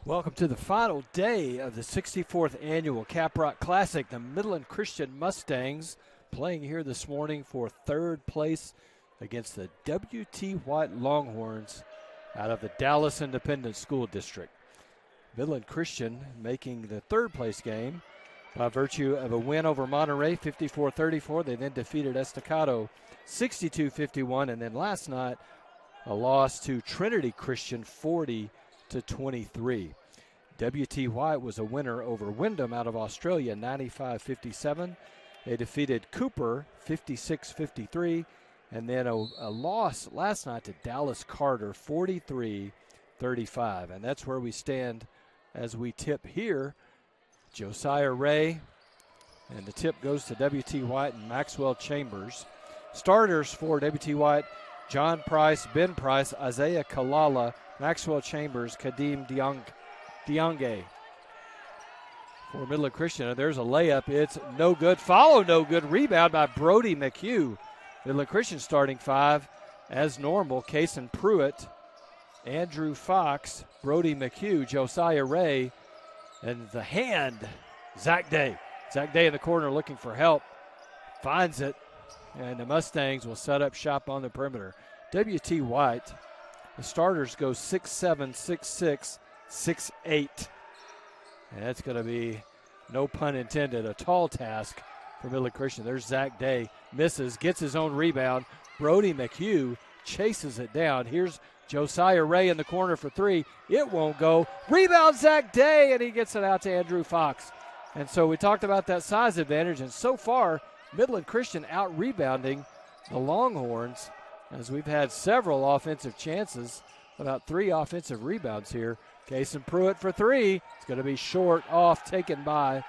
Welcome to the final day of the 64th Annual Caprock Classic. The Midland Christian Mustangs playing here this morning for third place against the W.T. White Longhorns out of the Dallas Independent School District. Midland Christian making the third place game by virtue of a win over Monterey, 54-34. They then defeated Estacado 62-51, and then last night a loss to Trinity Christian 40-23. W.T. White was a winner over Wyndham out of Australia, 95-57. They defeated Cooper 56-53, and then a loss last night to Dallas Carter 43-35. And that's where we stand as we tip here. Josiah Ray, and the tip goes to W.T. White and Maxwell Chambers. Starters for W.T. White: John Price, Ben Price, Isaiah Kalala, Maxwell Chambers, Kadeem Diange. For Midland Christian, there's a layup. It's no good. Follow no good. Rebound by Brody McHugh. Midland Christian starting five as normal: Kason Pruitt, Andrew Fox, Brody McHugh, Josiah Ray, and the hand, Zach Day. Zach Day in the corner looking for help. Finds it, and the Mustangs will set up shop on the perimeter. W.T. White, the starters go 6'7", 6'6", 6'8". And that's going to be, no pun intended, a tall task for Midland Christian. There's Zach Day, misses, gets his own rebound. Brody McHugh chases it down. Here's Josiah Ray in the corner for three. It won't go. Rebound Zach Day, and he gets it out to Andrew Fox. And so we talked about that size advantage, and so far, Midland Christian out-rebounding the Longhorns, as we've had several offensive chances, about 3 offensive rebounds here. Kason Pruitt for three. It's going to be short, off, taken by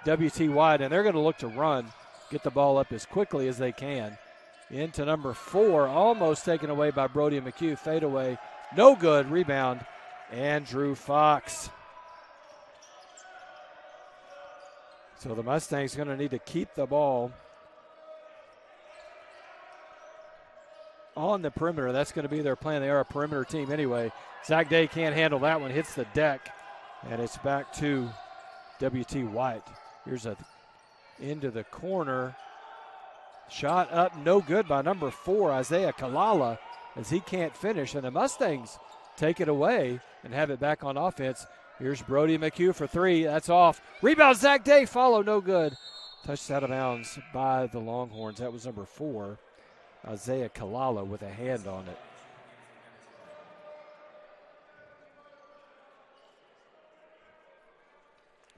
W.T. White, and they're going to look to run, get the ball up as quickly as they can. Into number 4, almost taken away by Brody McHugh. Fade away, no good. Rebound, Andrew Fox. So the Mustangs going to need to keep the ball on the perimeter. That's going to be their plan. They are a perimeter team anyway. Zach Day can't handle that one. Hits the deck, and it's back to W.T. White. Here's a into the corner. Shot up, no good by number 4, Isaiah Kalala, as he can't finish. And the Mustangs take it away and have it back on offense. Here's Brody McHugh for three. That's off. Rebound, Zach Day. Follow, no good. Touched out of bounds by the Longhorns. That was number 4, Isaiah Kalala, with a hand on it.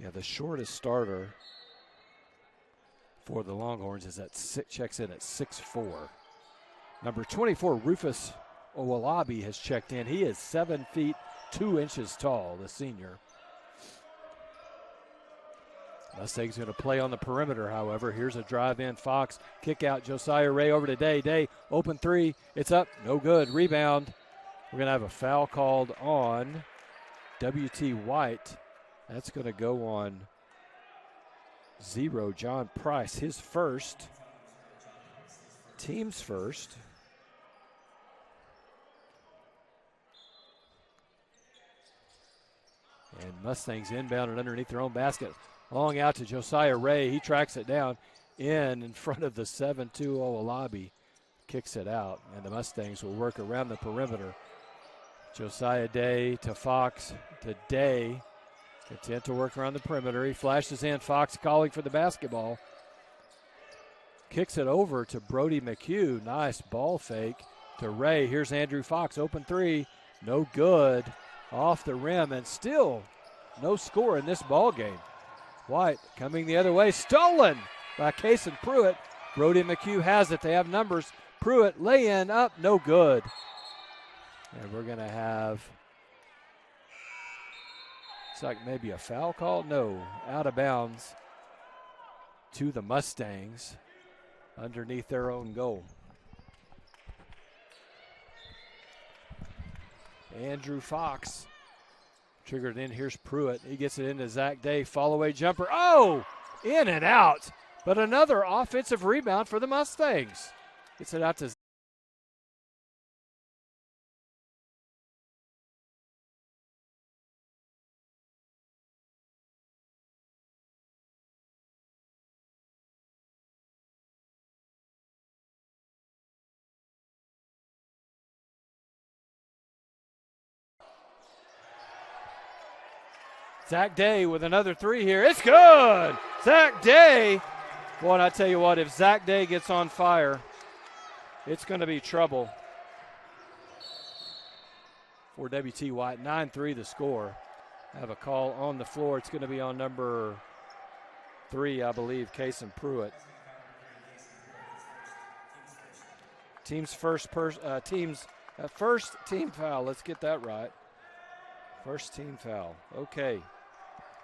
Yeah, the shortest starter for the Longhorns is checks in at 6'4". Number 24, Rufus Owolabi, has checked in. He is 7 feet 2 inches tall, the senior. Mustangs going to play on the perimeter, however. Here's a drive in. Fox, kick out. Josiah Ray over to Day. Day, open three. It's up. No good. Rebound. We're going to have a foul called on W.T. White. That's going to go on 0, John Price, his first. Team's first. And Mustangs inbound and underneath their own basket. Long out to Josiah Ray. He tracks it down in front of the 7'2" Owolabi. Kicks it out, and the Mustangs will work around the perimeter. Josiah Day to Fox to Day. Content to work around the perimeter. He flashes in. Fox calling for the basketball. Kicks it over to Brody McHugh. Nice ball fake to Ray. Here's Andrew Fox. Open three. No good. Off the rim, and still no score in this ball game. White coming the other way. Stolen by Kason Pruitt. Brody McHugh has it. They have numbers. Pruitt lay in, up, no good. And we're going to have, it's like maybe a foul call. No, out of bounds to the Mustangs underneath their own goal. Andrew Fox triggered in. Here's Pruitt. He gets it into Zach Day. Fall away jumper. Oh, in and out. But another offensive rebound for the Mustangs. Gets it out to Zach Day with another three here. It's good. Zach Day. Boy, and I tell you what, if Zach Day gets on fire, it's going to be trouble for WT White. 9-3 the score. I have a call on the floor. It's going to be on number 3, I believe, Kason Pruitt. First team foul. Let's get that right. First team foul. Okay.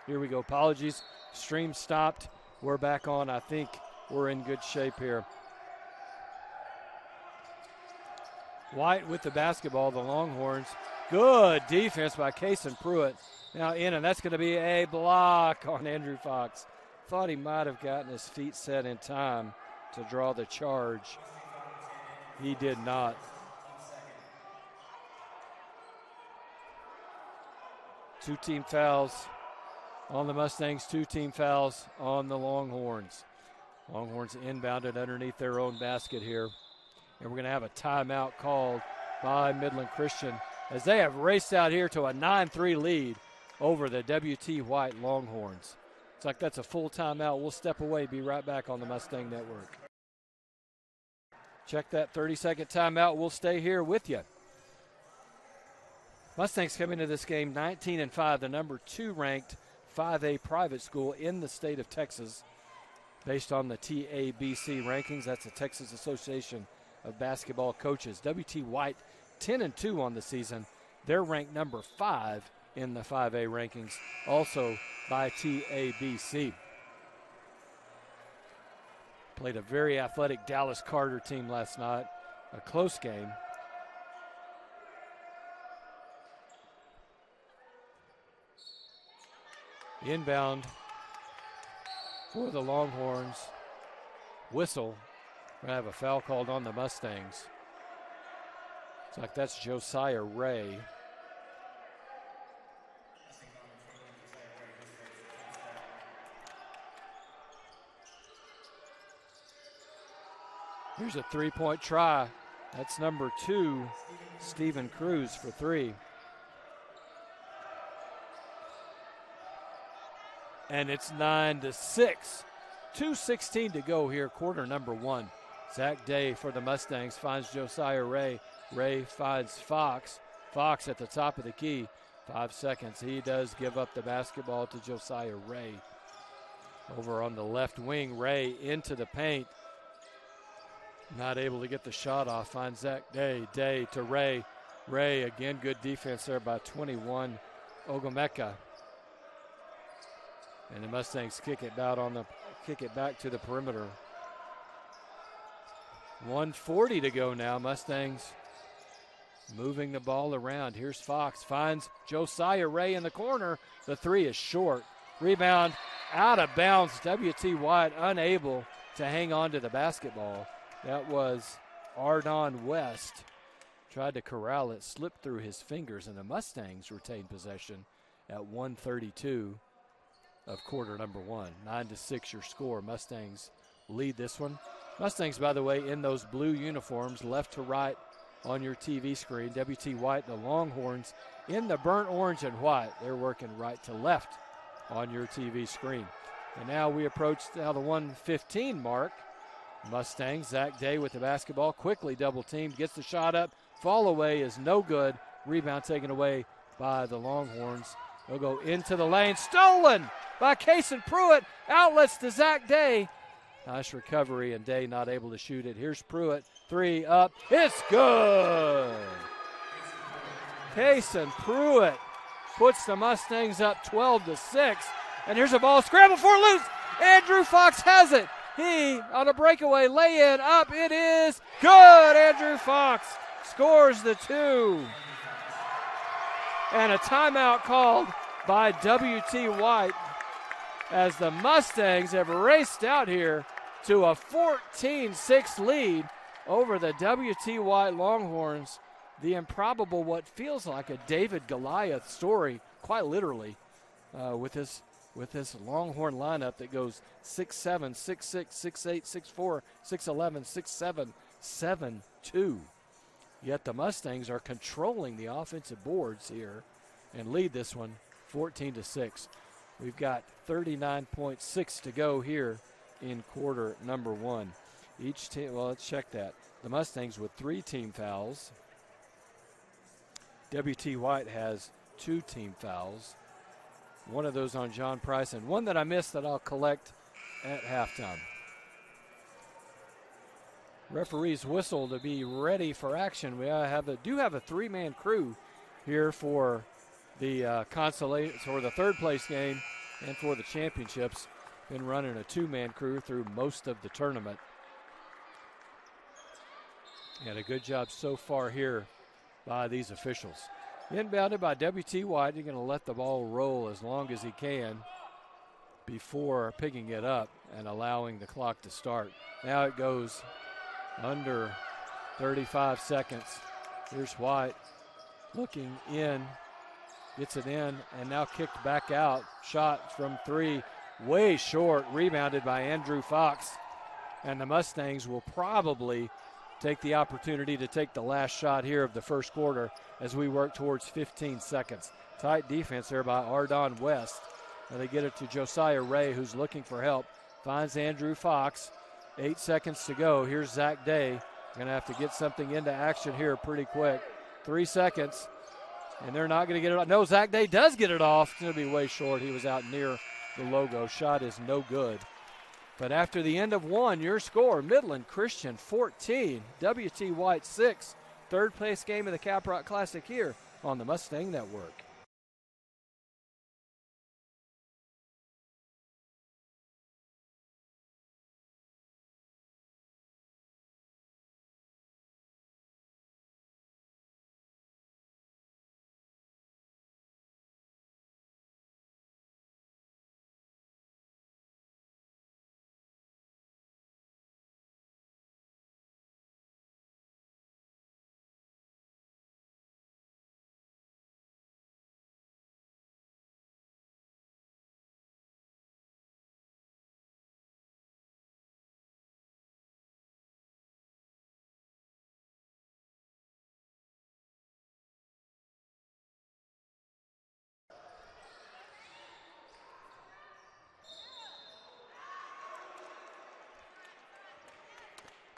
Here we go. Apologies. Stream stopped. We're back on. I think we're in good shape here. White with the basketball. The Longhorns. Good defense by Kason Pruitt. Now in, and that's going to be a block on Andrew Fox. Thought he might have gotten his feet set in time to draw the charge. He did not. Two team fouls on the Mustangs, 2 team fouls on the Longhorns. Longhorns inbounded underneath their own basket here. And we're going to have a timeout called by Midland Christian as they have raced out here to a 9-3 lead over the WT White Longhorns. It's like that's a full timeout. We'll step away, be right back on the Mustang Network. Check that 30-second timeout. We'll stay here with you. Mustangs come into this game 19-5, the number 2 ranked 5A private school in the state of Texas based on the TABC rankings. That's the Texas Association of Basketball Coaches. WT White 10-2 on the season. They're ranked number 5 in the 5A rankings, also by TABC. Played a very athletic Dallas Carter team last night. A close game. Inbound for the Longhorns. Whistle. We're going to have a foul called on the Mustangs. It's like that's Josiah Ray. Here's a three-point try. That's number 2, Stephen Cruz for 3. And it's 9-6. 2:16 to go here, quarter number 1. Zach Day for the Mustangs finds Josiah Ray. Ray finds Fox. Fox at the top of the key. 5 seconds. He does give up the basketball to Josiah Ray. Over on the left wing, Ray into the paint. Not able to get the shot off. Finds Zach Day. Day to Ray. Ray, again, good defense there by 21, Ogumeka. And the Mustangs kick it back to the perimeter. 1:40 to go now. Mustangs moving the ball around. Here's Fox. Finds Josiah Ray in the corner. The 3 is short. Rebound out of bounds. WT White unable to hang on to the basketball. That was Ardon West. Tried to corral it, slipped through his fingers, and the Mustangs retained possession at 1:32 of quarter number 1. 9-6 your score. Mustangs lead this one. Mustangs, by the way, in those blue uniforms, left to right on your TV screen. WT White, the Longhorns, in the burnt orange and white. They're working right to left on your TV screen. And now we approach the 1:15 mark. Mustangs, Zach Day with the basketball, quickly double teamed, gets the shot up. Fall away is no good. Rebound taken away by the Longhorns. They'll go into the lane. Stolen by Kason Pruitt. Outlets to Zach Day. Nice recovery, and Day not able to shoot it. Here's Pruitt. 3 up. It's good. Kason Pruitt puts the Mustangs up 12-6. And here's a ball scramble for loose. Andrew Fox has it. He, on a breakaway, lay-in, up, it is good. Andrew Fox scores the 2. And a timeout called by WT White as the Mustangs have raced out here to a 14-6 lead over the WT White Longhorns. The improbable, what feels like a David Goliath story, quite literally, with this Longhorn lineup that goes 6'7", 6'6", 6'8", 6'4", 6'11", 6'7", 7'2". Yet the Mustangs are controlling the offensive boards here and lead this one 14-6. We've got 39.6 to go here in quarter number one. Each team, well, let's check that. The Mustangs with 3 team fouls. W.T. White has 2 team fouls. One of those on John Price and one that I missed that I'll collect at halftime. Referees whistle to be ready for action. We do have a 3-man crew here for the consolation or the third place game and for the championships. Been running a 2-man crew through most of the tournament. And a good job so far here by these officials. Inbounded by W.T. White. You're going to let the ball roll as long as he can before picking it up and allowing the clock to start. Now it goes under 35 seconds. Here's White looking in, gets it in, and now kicked back out. Shot from 3, way short, rebounded by Andrew Fox. And the Mustangs will probably take the opportunity to take the last shot here of the first quarter as we work towards 15 seconds. Tight defense there by Ardon West. And they get it to Josiah Ray, who's looking for help. Finds Andrew Fox. 8 seconds to go. Here's Zach Day. Going to have to get something into action here pretty quick. 3 seconds. And they're not going to get it off. No, Zach Day does get it off. It's going to be way short. He was out near the logo. Shot is no good. But after the end of one, your score, Midland Christian 14, W.T. White 6. Third place game of the Caprock Classic here on the Mustang Network.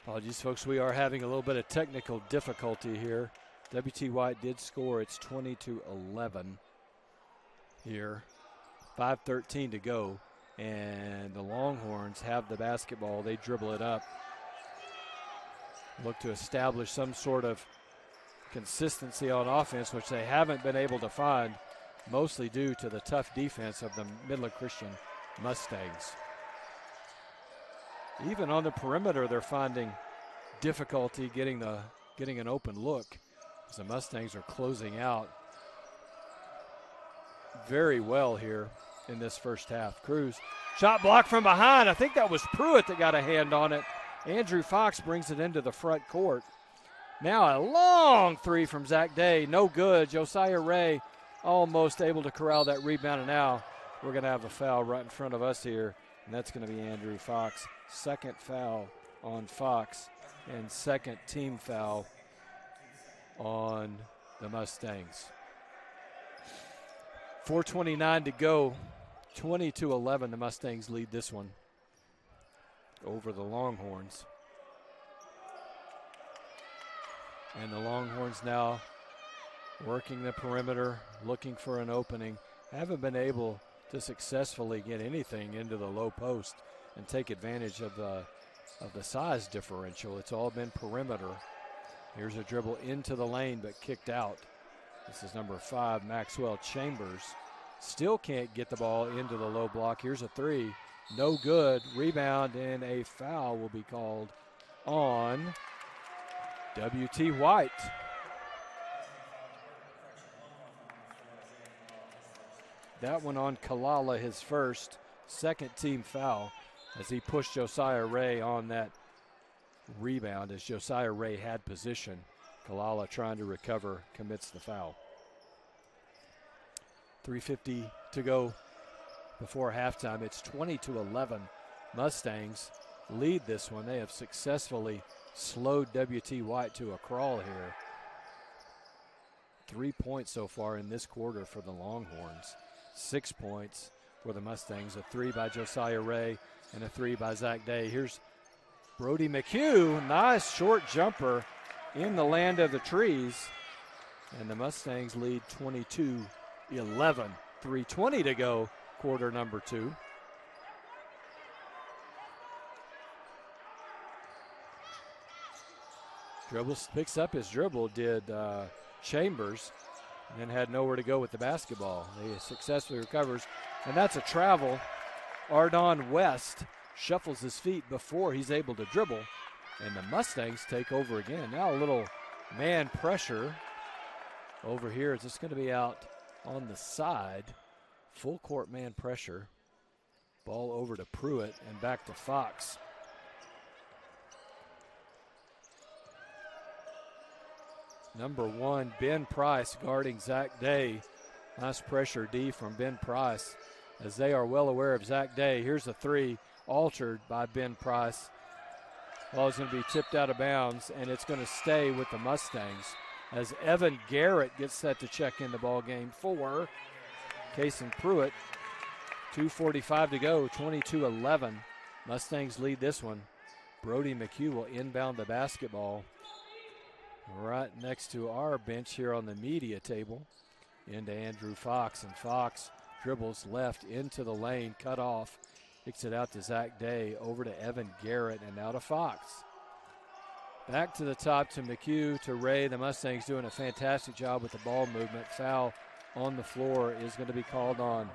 Apologies, folks. We are having a little bit of technical difficulty here. W.T. White did score. It's 20-11 here. 5:13 to go. And the Longhorns have the basketball. They dribble it up. Look to establish some sort of consistency on offense, which they haven't been able to find, mostly due to the tough defense of the Midland Christian Mustangs. Even on the perimeter, they're finding difficulty getting an open look as the Mustangs are closing out very well here in this first half. Cruz, shot blocked from behind. I think that was Pruitt that got a hand on it. Andrew Fox brings it into the front court. Now a long 3 from Zach Day, no good. Josiah Ray almost able to corral that rebound, and now we're going to have a foul right in front of us here, and that's going to be Andrew Fox. Second foul on Fox and second team foul on the Mustangs. 4:29 to go. 20-11, the Mustangs lead this one over the Longhorns. And the Longhorns now working the perimeter, looking for an opening. Haven't been able to successfully get anything into the low post and take advantage of the size differential. It's all been perimeter. Here's a dribble into the lane but kicked out. This is number 5, Maxwell Chambers. Still can't get the ball into the low block. Here's a 3. No good. Rebound, and a foul will be called on W.T. White. That one on Kalala, his first, second team foul, as he pushed Josiah Ray on that rebound as Josiah Ray had position. Kalala trying to recover, commits the foul. 3:50 to go before halftime. It's 20-11. Mustangs lead this one. They have successfully slowed W.T. White to a crawl here. 3 points so far in this quarter for the Longhorns. 6 points for the Mustangs. A 3 by Josiah Ray and a 3 by Zach Day. Here's Brody McHugh. Nice short jumper in the land of the trees. And the Mustangs lead 22-11. 3:20 to go, quarter number 2. Picks up his dribble, did Chambers, and then had nowhere to go with the basketball. He successfully recovers, and that's a travel. Ardon West shuffles his feet before he's able to dribble, and the Mustangs take over again. Now a little man pressure over here. It's just going to be out on the side. Full court man pressure. Ball over to Pruitt and back to Fox. Number 1, Ben Price guarding Zach Day. Nice pressure D from Ben Price, as they are well aware of Zach Day. Here's a 3, altered by Ben Price. Ball is going to be tipped out of bounds, and it's going to stay with the Mustangs as Evan Garrett gets set to check in the ball game for Kason Pruitt. 2:45 to go, 22-11. Mustangs lead this one. Brody McHugh will inbound the basketball right next to our bench here on the media table into Andrew Fox, and Fox dribbles left into the lane, cut off, kicks it out to Zach Day, over to Evan Garrett, and now to Fox. Back to the top to McHugh, to Ray. The Mustangs doing a fantastic job with the ball movement. Foul on the floor is going to be called on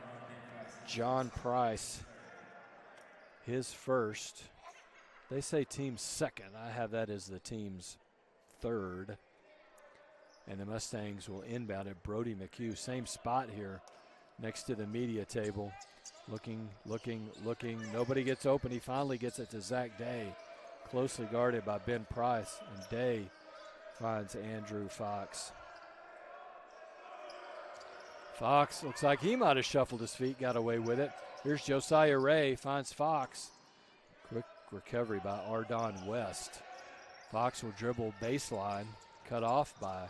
John Price, his first. They say team's second. I have that as the team's third. And the Mustangs will inbound it. Brody McHugh, same spot here next to the media table. Looking. Nobody gets open. He finally gets it to Zach Day, closely guarded by Ben Price. And Day finds Andrew Fox. Fox looks like he might have shuffled his feet, got away with it. Here's Josiah Ray, finds Fox. Quick recovery by Ardon West. Fox will dribble baseline, cut off by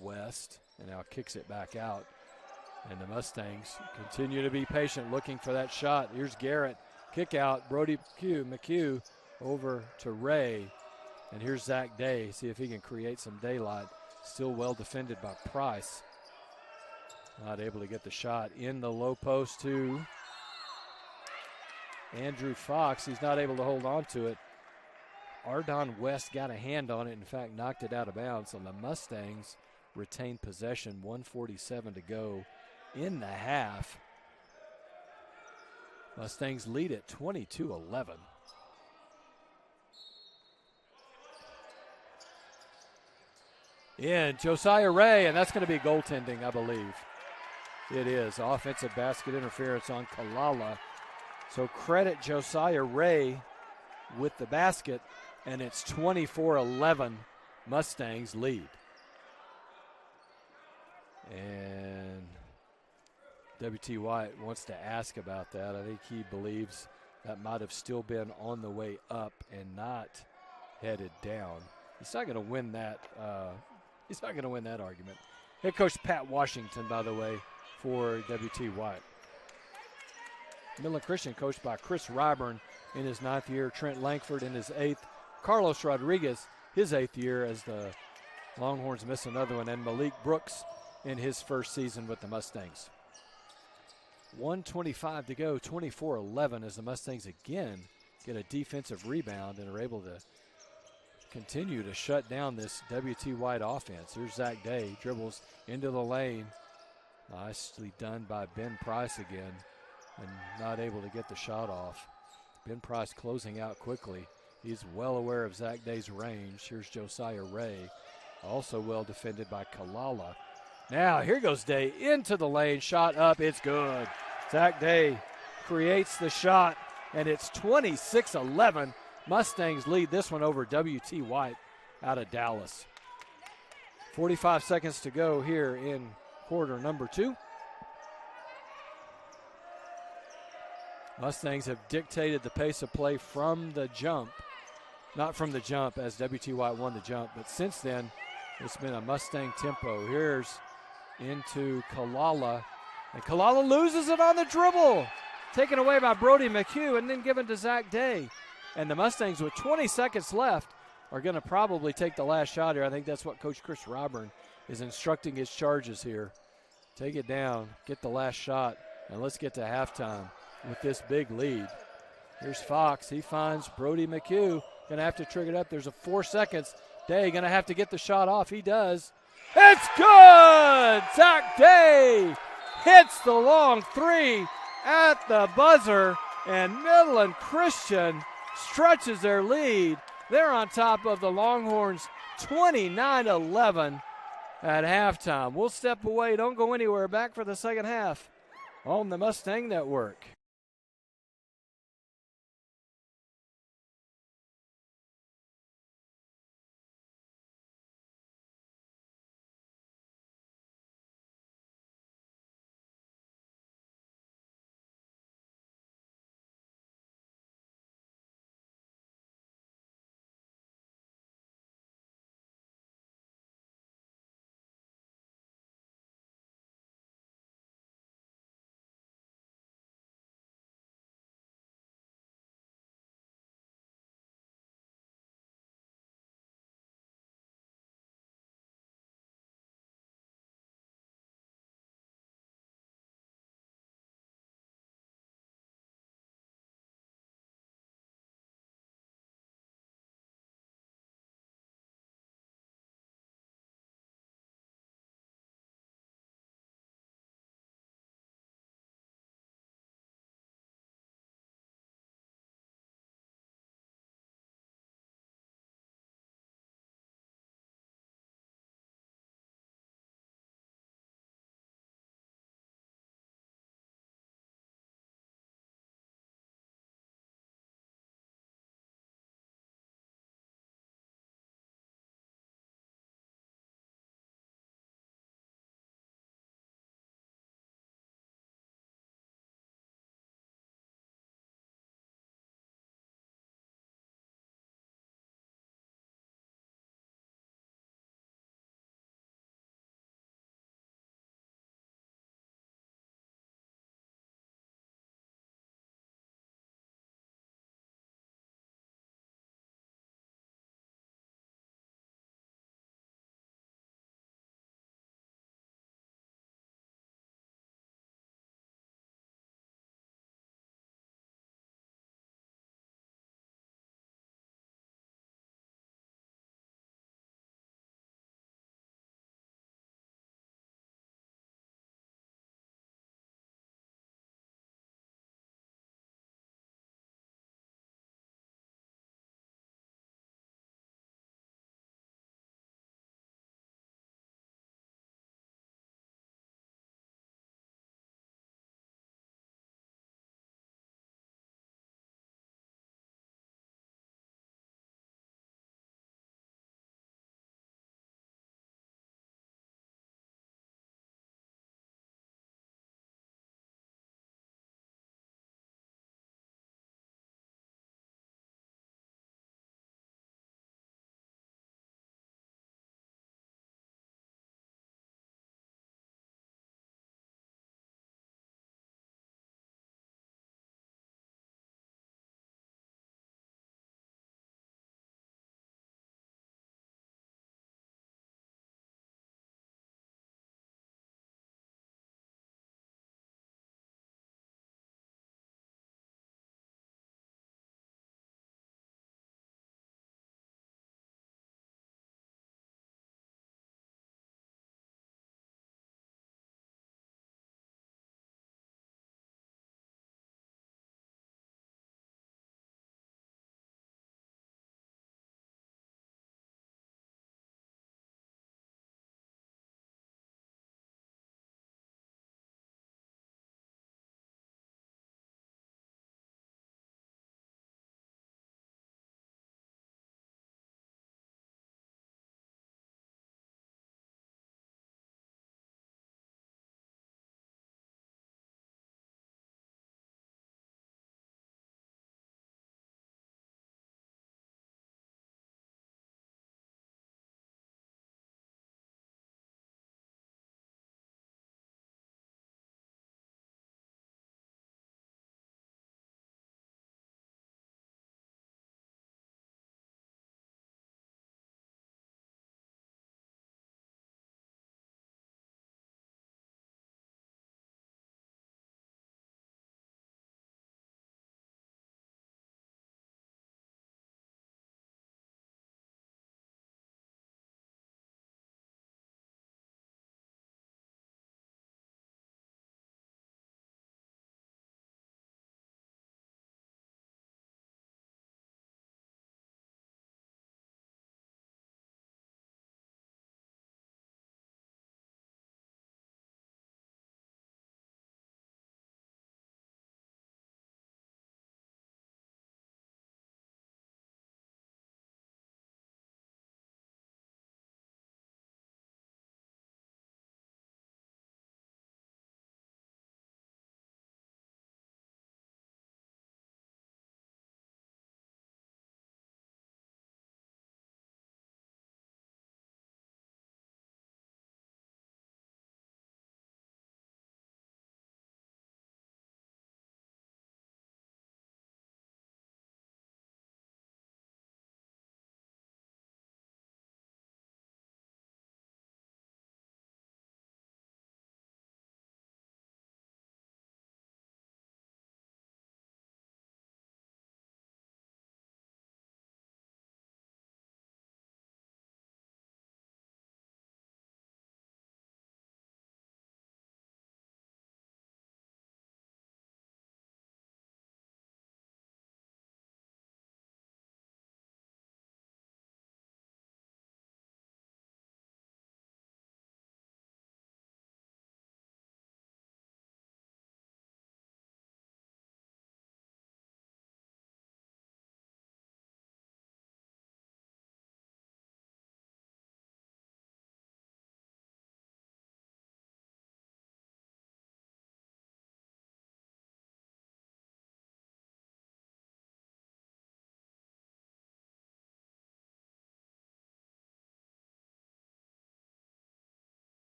West, and now kicks it back out. And the Mustangs continue to be patient, looking for that shot. Here's Garrett, kick out, Brody McHugh over to Ray. And here's Zach Day, see if he can create some daylight. Still well defended by Price. Not able to get the shot in the low post to Andrew Fox. He's not able to hold on to it. Ardon West got a hand on it, in fact, knocked it out of bounds. And the Mustangs retain possession, 1:47 to go in the half. Mustangs lead at 22-11. In Josiah Ray, and that's going to be goaltending, I believe. It is. Offensive basket interference on Kalala. So credit Josiah Ray with the basket, and it's 24-11. Mustangs lead. And W.T. White wants to ask about that. I think he believes that might have still been on the way up and not headed down. He's not going to win that. He's not going to win that argument. Head coach Pat Washington, by the way, for W.T. White. Midland Christian coached by Chris Ryburn in his 9th year, Trent Langford in his 8th, Carlos Rodriguez his 8th year as the Longhorns miss another one, and Malik Brooks in his first season with the Mustangs. 1:25 to go, 24-11 as the Mustangs again get a defensive rebound and are able to continue to shut down this W.T. White offense. Here's Zach Day, dribbles into the lane. Nicely done by Ben Price again, and not able to get the shot off. Ben Price closing out quickly. He's well aware of Zach Day's range. Here's Josiah Ray, also well defended by Kalala. Now here goes Day into the lane, shot up, it's good. Zach Day creates the shot, and it's 26-11. Mustangs lead this one over W.T. White out of Dallas. 45 seconds to go here in quarter number 2. Mustangs have dictated the pace of play from the jump. Not from the jump as W.T. White won the jump, but since then it's been a Mustang tempo. Here's into Kalala. And Kalala loses it on the dribble. Taken away by Brody McHugh and then given to Zach Day. And the Mustangs, with 20 seconds left, are going to probably take the last shot here. I think that's what Coach Chris Robern is instructing his charges here. Take it down, get the last shot, and let's get to halftime with this big lead. Here's Fox. He finds Brody McHugh. Going to have to trigger it up. There's a 4 seconds. Day going to have to get the shot off. He does. It's good! Zach Day hits the long three at the buzzer, and Midland Christian stretches their lead. They're on top of the Longhorns 29-11 at halftime. We'll step away. Don't go anywhere. Back for the second half on the Mustang Network.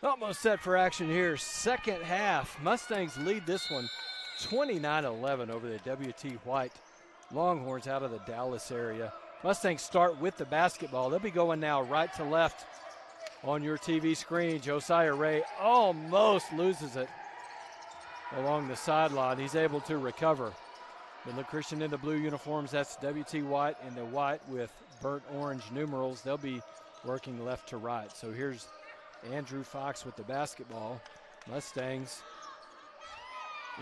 Almost set for action here. Second half. Mustangs lead this one 29-11 over the W.T. White Longhorns out of the Dallas area. Mustangs start with the basketball. They'll be going now right to left on your TV screen. Josiah Ray almost loses it along the sideline. He's able to recover. Midland Christian in the blue uniforms. That's W.T. White in the white with burnt orange numerals. They'll be working left to right. So here's Andrew Fox with the basketball. Mustangs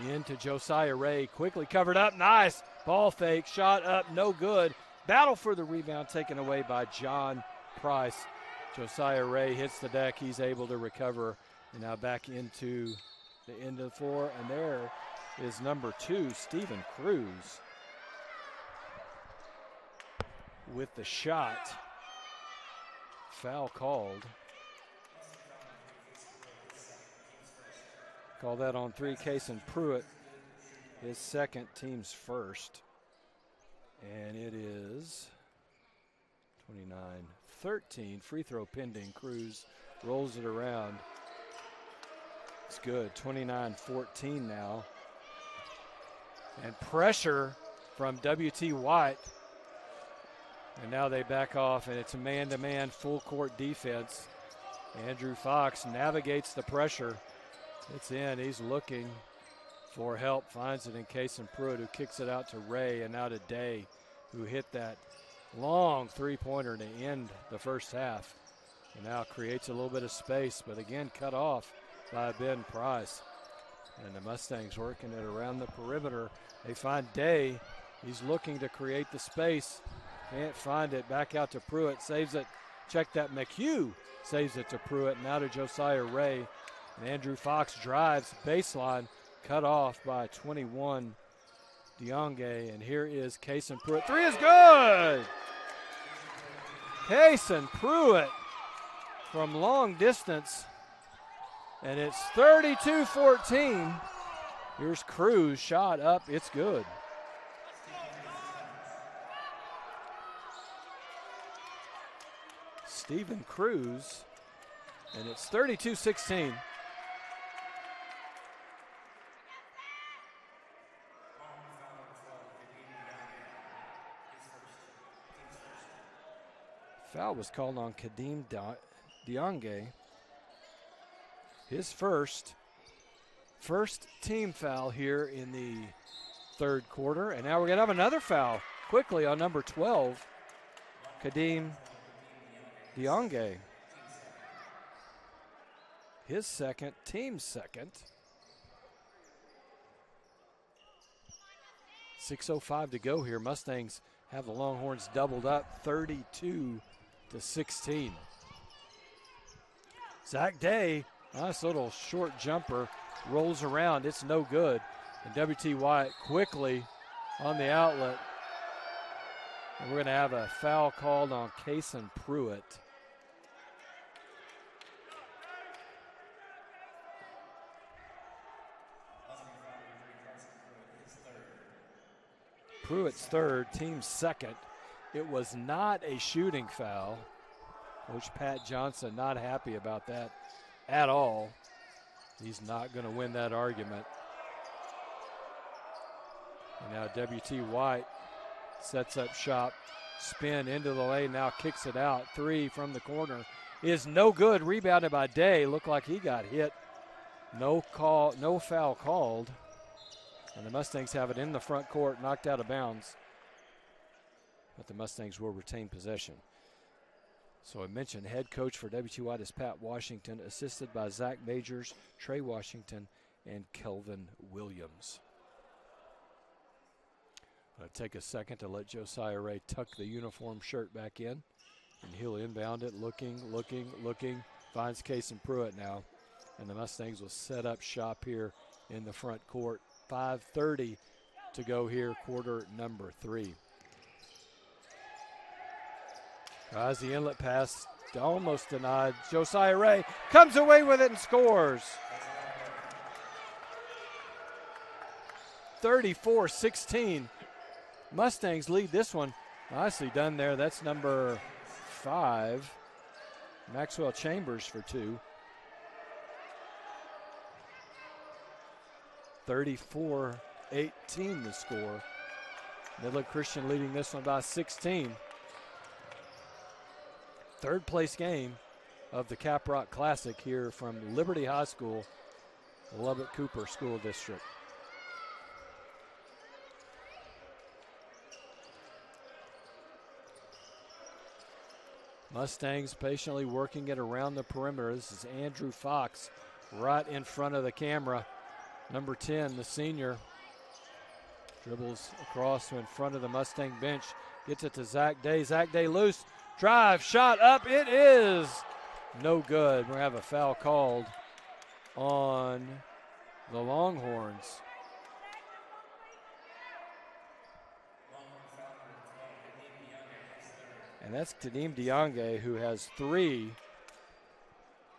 into Josiah Ray. Quickly covered up. Nice. Ball fake. Shot up. No good. Battle for the rebound taken away by John Price. Josiah Ray hits the deck. He's able to recover. And now back into the end of the floor. And there is number 2, Stephen Cruz, with the shot. Foul called. Call that on 3. Kason Pruitt, his second, team's first. And it is 29-13. Free throw pending. Cruz rolls it around. It's good. 29-14 now. And pressure from W.T. White. And now they back off, and it's a man-to-man full-court defense. Andrew Fox navigates the pressure. It's in. He's looking for help. Finds it in Kason Pruitt, who kicks it out to Ray, and now to Day, who hit that long three-pointer to end the first half. And now creates a little bit of space, but again cut off by Ben Price. And the Mustangs working it around the perimeter. They find Day. He's looking to create the space. Can't find it. Back out to Pruitt. Saves it. Check that. McHugh saves it to Pruitt. Now to Josiah Ray. And Andrew Fox drives baseline. Cut off by 21 Diongue. And here is Kason Pruitt. 3 is good! Kason Pruitt from long distance. And it's 32-14. Here's Cruz. Shot up. It's good. Stephen Cruz. And it's 32-16. Foul was called on Kadeem Diongue. His first team foul here in the third quarter. And now we're going to have another foul quickly on number 12, Kadeem Diongue. His second, team's second. 6:05 to go here. Mustangs have the Longhorns doubled up 32-16. Zach Day, nice little short jumper, rolls around. It's no good. And W.T. White quickly on the outlet. And we're going to have a foul called on Kason Pruitt. Pruitt's third, team's second. It was not a shooting foul. Coach Pat Johnson not happy about that at all. He's not going to win that argument. And now W.T. White sets up shop, spin into the lane, now kicks it out. 3 from the corner is no good. Rebounded by Day. Looked like he got hit. No foul called. And the Mustangs have it in the front court, knocked out of bounds. But the Mustangs will retain possession. So I mentioned head coach for W.T. White is Pat Washington, assisted by Zach Majors, Trey Washington, and Kelvin Williams. I'll take a second to let Josiah Ray tuck the uniform shirt back in. And he'll inbound it, looking. Finds Kason Pruitt now. And the Mustangs will set up shop here in the front court. 5:30 to go here, quarter number 3. Tries the inlet pass, almost denied. Josiah Ray comes away with it and scores. 34-16. Mustangs lead this one. Nicely done there. That's number 5, Maxwell Chambers for 2. 34-18 the score. Midland Christian leading this one by 16. Third place game of the Caprock Classic here from Liberty High School, Lubbock Cooper School District. Mustangs patiently working it around the perimeter. This is Andrew Fox right in front of the camera. Number 10, the senior, dribbles across to in front of the Mustang bench. Gets it to Zach Day. Zach Day loose. Drive, shot up. It is no good. We're going to have a foul called on the Longhorns. And that's Tadim Diange, who has 3.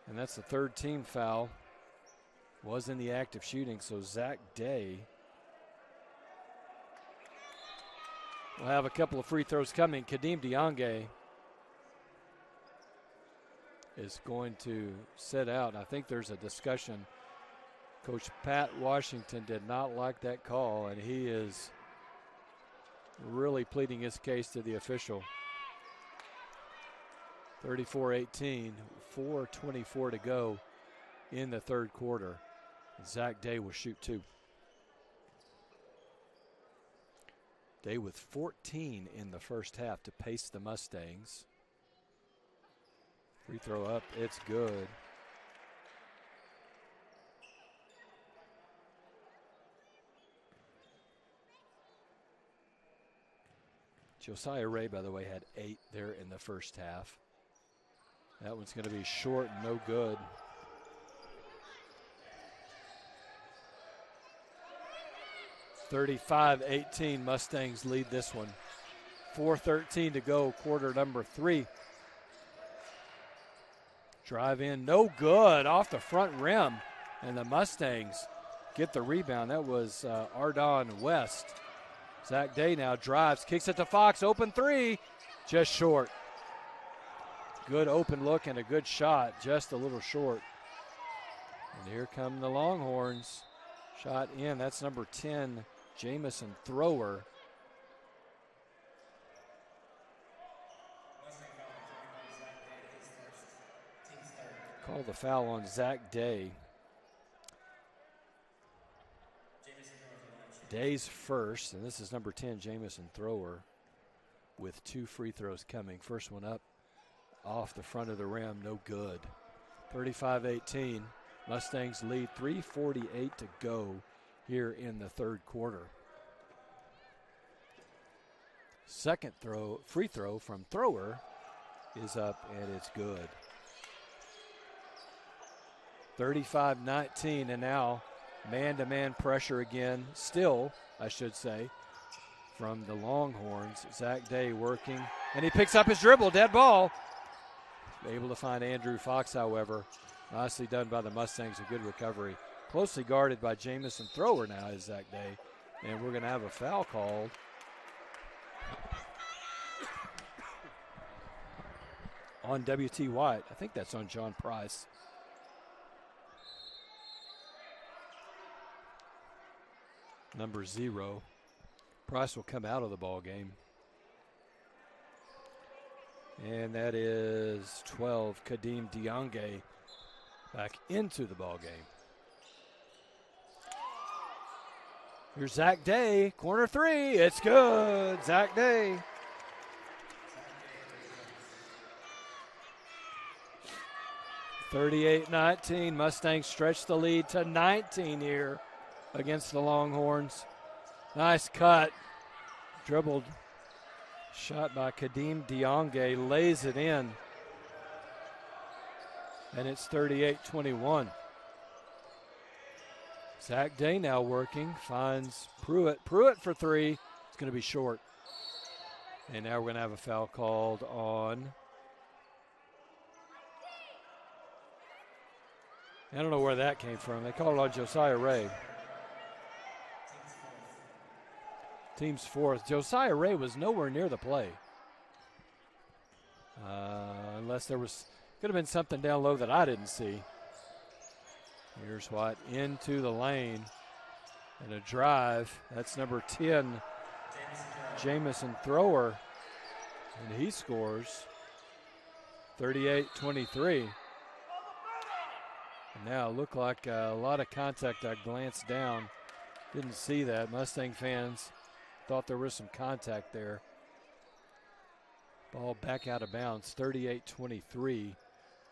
And that's the third team foul. Was in the act of shooting, so Zach Day will have a couple of free throws coming. Kadeem Diange is going to sit out. I think there's a discussion. Coach Pat Washington did not like that call, and he is really pleading his case to the official. 34-18, 4:24 to go in the third quarter. Zach Day will shoot 2. Day with 14 in the first half to pace the Mustangs. Free throw up, it's good. Josiah Ray, by the way, had 8 there in the first half. That one's going to be short and no good. (35-18) Mustangs lead this one. 4:13 to go, quarter number 3. Drive in, no good, off the front rim, and the Mustangs get the rebound. That was Ardon West. Zach Day now drives, kicks it to Fox, open 3, just short. Good open look and a good shot, just a little short. And here come the Longhorns. Shot in, that's number 10, Jamison Thrower. Call the foul on Zach Day. Day's first, and this is number 10, Jamison Thrower, with 2 free throws coming. First one up off the front of the rim, no good. 35-18, Mustangs lead, 3:48 to go here in the third quarter. Second free throw from Thrower is up, and it's good. 35-19, and now man-to-man pressure again, still, I should say, from the Longhorns. Zach Day working, and he picks up his dribble, dead ball. Able to find Andrew Fox, however. Nicely done by the Mustangs, a good recovery. Closely guarded by Jamison Thrower now is Zach Day, and we're going to have a foul called. On W.T. White. I think that's on John Price. Number 0. Price will come out of the ball game. And that is 12, Kadeem Diange, back into the ball game. Here's Zach Day, corner 3, it's good, Zach Day. (38-19), Mustangs stretch the lead to 19 here against the Longhorns. Nice cut, dribbled. Shot by Kadeem Diange, lays it in. And it's 38-21. Zach Day now working, finds Pruitt. Pruitt for 3. It's going to be short. And now we're going to have a foul called on. I don't know where that came from. They called it on Josiah Ray. Team's 4th. Josiah Ray was nowhere near the play. Unless there could have been something down low that I didn't see. Here's White into the lane. And a drive. That's number 10, Jamison Thrower. And he scores 38-23. Now it looked like a lot of contact. I glanced down. Didn't see that. Mustang fans thought there was some contact there. Ball back out of bounds. 38-23.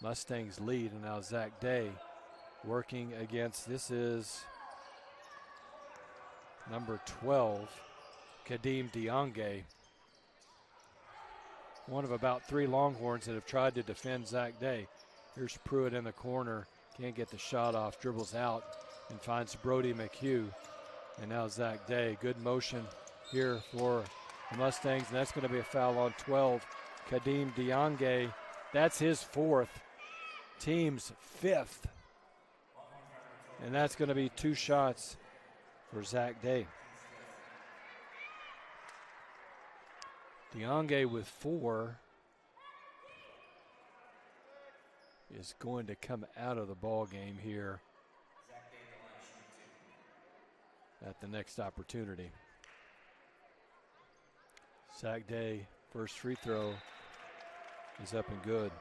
Mustangs lead. And now Zach Day working against, this is number 12, Kadeem Diange. One of about 3 Longhorns that have tried to defend Zach Day. Here's Pruitt in the corner. Can't get the shot off. Dribbles out and finds Brody McHugh. And now Zach Day. Good motion here for the Mustangs. And that's going to be a foul on 12. Kadeem Diange. That's his 4th. Team's 5th. And that's going to be 2 shots for Zach Day. Diange with 4 is going to come out of the ball game here at the next opportunity. Zach Day, first free throw is up and good.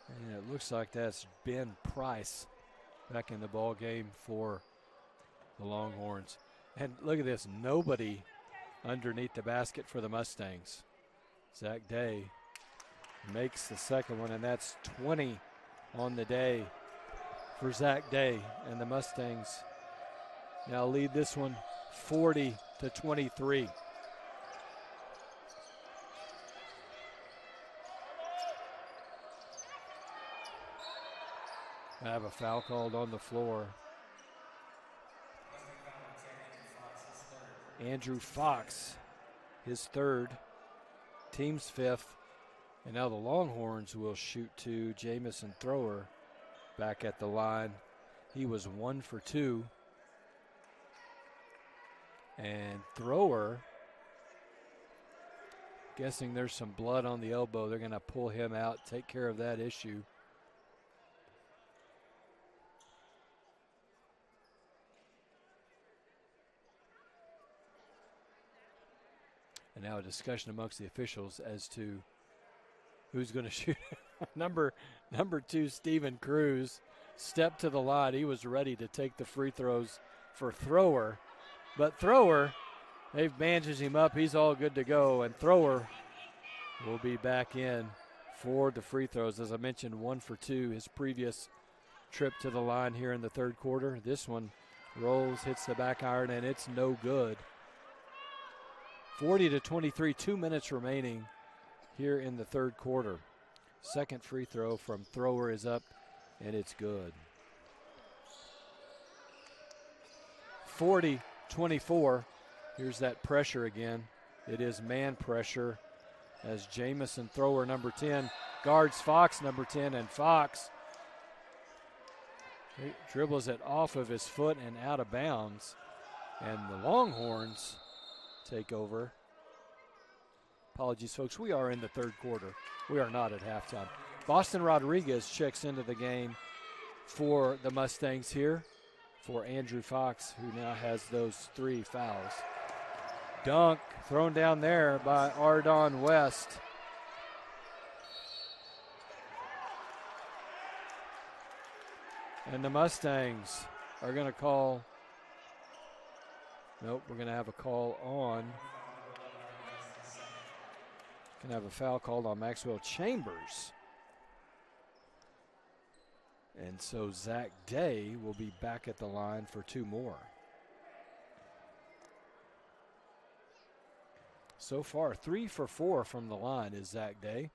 And it looks like that's Ben Price back in the ball game for the Longhorns. And look at this, nobody underneath the basket for the Mustangs. Zach Day makes the second one, and that's 20 on the day for Zach Day. And the Mustangs now lead this one 40-23. I have a foul called on the floor. Andrew Fox, his 3rd, team's 5th. And now the Longhorns will shoot 2. Jamison Thrower back at the line. He was 1 for 2. And Thrower, guessing there's some blood on the elbow. They're going to pull him out, take care of that issue. And now a discussion amongst the officials as to who's going to shoot. number 2, Stephen Cruz, stepped to the line. He was ready to take the free throws for Thrower. But Thrower, they've bandaged him up. He's all good to go. And Thrower will be back in for the free throws. As I mentioned, 1 for 2 his previous trip to the line here in the 3rd quarter. This one rolls, hits the back iron, and it's no good. 40-23, 2 minutes remaining here in the 3rd quarter. Second free throw from Thrower is up, and it's good. 40-24. Here's that pressure again. It is man pressure as Jamison Thrower, number 10, guards Fox, number 10, and Fox dribbles it off of his foot and out of bounds. And the Longhorns take over. Apologies, folks. We are in the 3rd quarter. We are not at halftime. Boston Rodriguez checks into the game for the Mustangs here for Andrew Fox, who now has those 3 fouls. Dunk thrown down there by Ardon West. And the Mustangs are going to call. Nope, we're going to have a call on. Going to have a foul called on Maxwell Chambers. And so Zach Day will be back at the line for 2 more. So far, 3 for 4 from the line is Zach Day.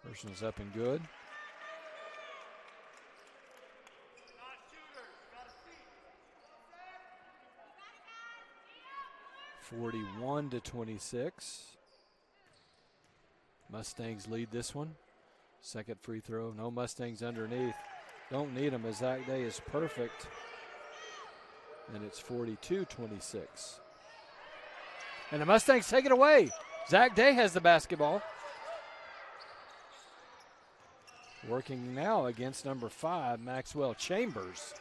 First one's up and good. (41-26). Mustangs lead this one. Second free throw. No Mustangs underneath. Don't need them as Zach Day is perfect. And it's 42-26. And the Mustangs take it away. Zach Day has the basketball. Working now against number 5, Maxwell Chambers,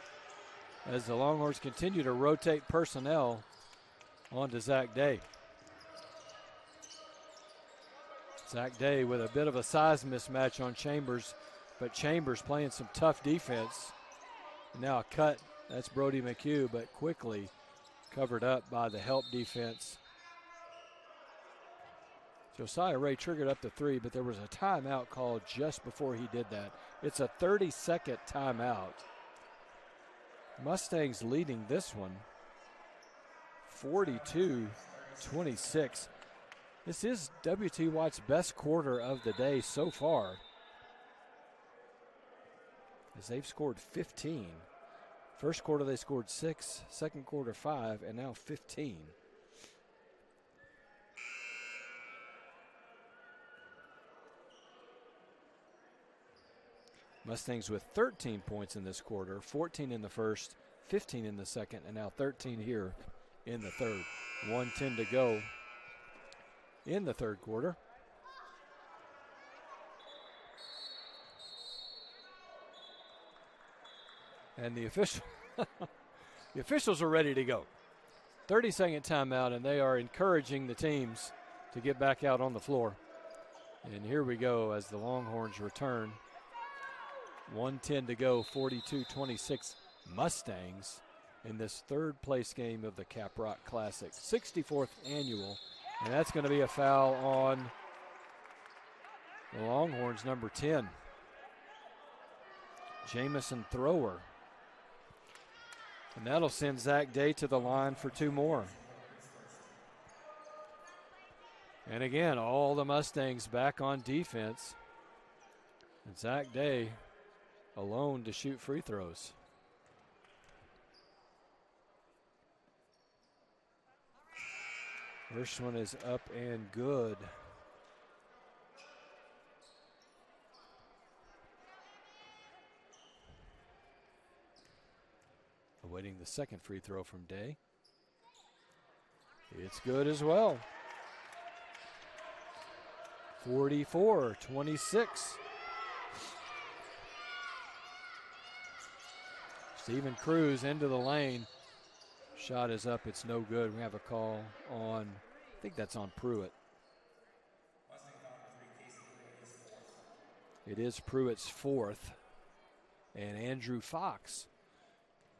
as the Longhorns continue to rotate personnel onto Zach Day. Zach Day with a bit of a size mismatch on Chambers, but Chambers playing some tough defense. Now a cut, that's Brody McHugh, but quickly covered up by the help defense. Josiah Ray triggered up the 3, but there was a timeout called just before he did that. It's a 30-second timeout. Mustangs leading this one 42-26. This is W.T. White's best quarter of the day so far, as they've scored 15. First quarter they scored 6, second quarter 5, and now 15. Mustangs with 13 points in this quarter, 14 in the first, 15 in the second, and now 13 here in the third. 1:10 to go in the third quarter. And the officials are ready to go. 30-second timeout, and they are encouraging the teams to get back out on the floor. And here we go as the Longhorns return. 1:10 to go, 42-26 Mustangs in this third place game of the Caprock Classic, 64th annual. And that's going to be a foul on the Longhorns, number 10, Jamison Thrower. And that'll send Zach Day to the line for 2 more. And again, all the Mustangs back on defense. And Zach Day alone to shoot free throws. First one is up and good. Awaiting the second free throw from Day. It's good as well. 44-26. Stephen Cruz into the lane. Shot is up, it's no good. We have a call on, I think that's on Pruitt. It is Pruitt's 4th. And Andrew Fox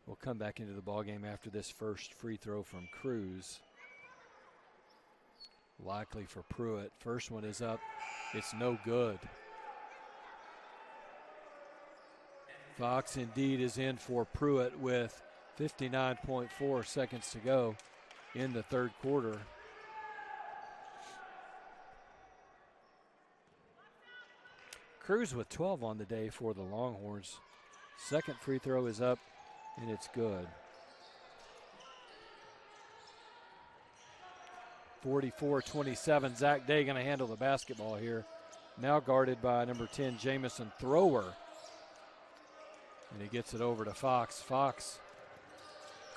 will come back into the ballgame after this first free throw from Cruz. Likely for Pruitt. First one is up, it's no good. Fox indeed is in for Pruitt with 59.4 seconds to go in the third quarter. Cruz with 12 on the day for the Longhorns. Second free throw is up, and it's good. 44-27. Zach Day going to handle the basketball here. Now guarded by number 10, Jamison Thrower. And he gets it over to Fox. Fox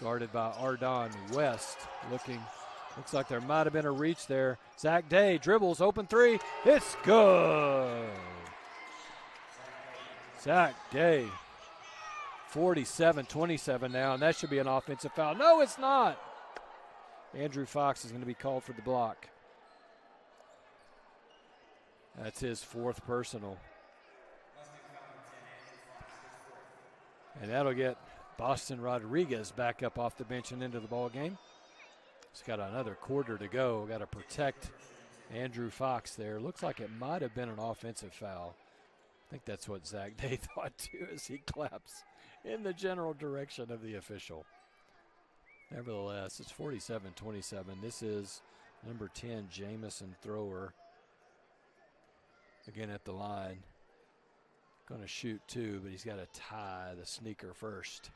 guarded by Ardon West. Looks like there might have been a reach there. Zach Day dribbles, open 3. It's good. Zach Day, 47-27 now, and that should be an offensive foul. No, it's not. Andrew Fox is going to be called for the block. That's his 4th personal. And that'll get Boston Rodriguez back up off the bench and into the ball game. He's got another quarter to go. Got to protect Andrew Fox there. Looks like it might have been an offensive foul. I think that's what Zach Day thought too as he claps in the general direction of the official. Nevertheless, it's 47-27. This is number 10, Jamison Thrower. Again at the line. Going to shoot 2, but he's got to tie the sneaker first.